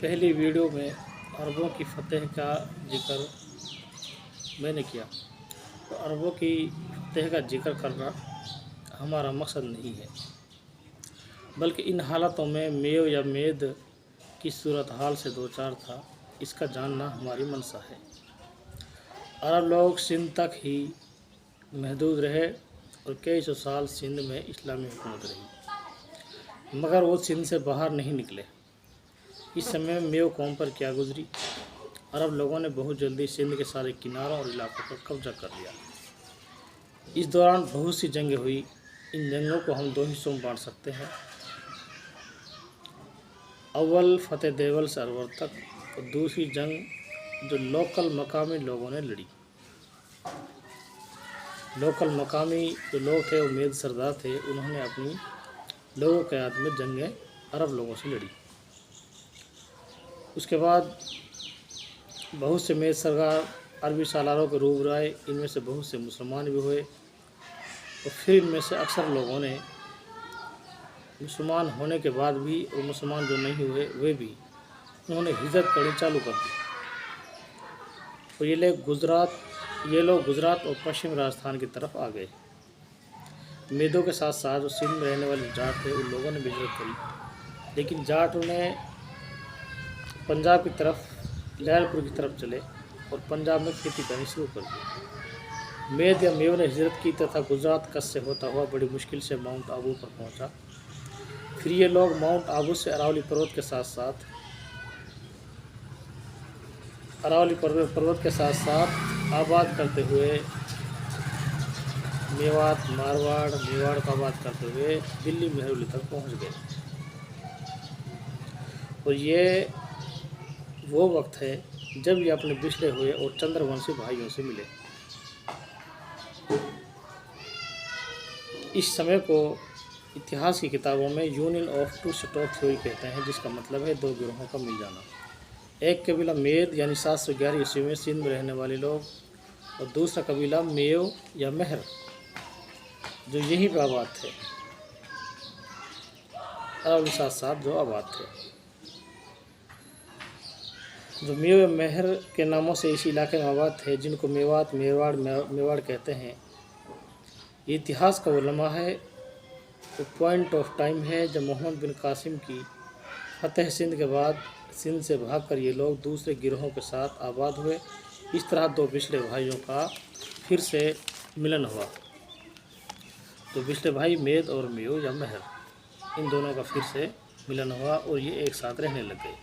पहली वीडियो में अरबों की फतह का जिक्र मैंने किया। तो अरबों की फतह का जिक्र करना हमारा मकसद नहीं है, बल्कि इन हालातों में मेव या मेद की सूरत हाल से दो चार था, इसका जानना हमारी मंशा है। अरब लोग सिंध तक ही महदूद रहे और कई सौ साल सिंध में इस्लामी हुकूमत रही, मगर वो सिंध से बाहर नहीं निकले। इस समय मेव कौम पर क्या गुजरी। अरब लोगों ने बहुत जल्दी सिंध के सारे किनारों और इलाकों पर कब्जा कर लिया। इस दौरान बहुत सी जंगें हुई। इन जंगों को हम दो हिस्सों में बांट सकते हैं। अव्वल फतेह देवल से अरवर तक, और दूसरी जंग जो लोकल मकामी लोगों ने लड़ी। लोकल मकामी जो लोग थे वो मेद सरदार थे, उन्होंने अपनी लोगों के याद में जंगें अरब लोगों से लड़ी। उसके बाद बहुत से मेद सरदार अरबी सालारों के रूबरू आए। इनमें से बहुत से मुसलमान भी हुए, और फिर इनमें से अक्सर लोगों ने मुसलमान होने के बाद भी, और मुसलमान जो नहीं हुए वे भी, उन्होंने हिजरत करनी चालू कर दी। और ये लोग गुजरात और पश्चिम राजस्थान की तरफ आ गए। मेदों के साथ साथ जो सिंध में रहने वाले जाट थे, उन लोगों ने भी हिजरत करी, लेकिन जाट उन्हें पंजाब की तरफ, लहलपुर की तरफ चले और पंजाब में खेती करनी शुरू कर दी। मेद या मेव ने हिजरत की तथा गुजरात कच्छ से होता हुआ बड़ी मुश्किल से माउंट आबू पर पहुंचा। फिर ये लोग माउंट आबू से अरावली पर्वत के साथ साथ आबाद करते हुए मेवाड़ को आबाद करते हुए दिल्ली मेहरौली तक पहुंच गए। और ये वो वक्त है जब ये अपने बिछड़े हुए और चंद्रवंशी भाइयों से मिले। इस समय को इतिहास की किताबों में union of two stock theory कहते हैं, जिसका मतलब है दो गिरोहों का मिल जाना। एक कबीला मेद यानी 711 ईस्वी में सिंध में रहने वाले लोग, और दूसरा कबीला मेव या मेहर जो यहीं पर आबाद थे, अरब के साथ साथ जो आबाद थे। जो मेव या मेहर के नामों से इस इलाके में आबाद थे, जिनको मेवात, मेवाड़ कहते हैं, ये इतिहास का वो लम्हा है, वो पॉइंट ऑफ टाइम है जब मोहम्मद बिन कासिम की फतेह सिंध के बाद सिंध से भागकर ये लोग दूसरे गिरोहों के साथ आबाद हुए। इस तरह दो पिछले भाइयों का फिर से मिलन हुआ। तो पिछले भाई मेद और मेव या मेहर, इन दोनों का फिर से मिलन हुआ और ये एक साथ रहने लग गए।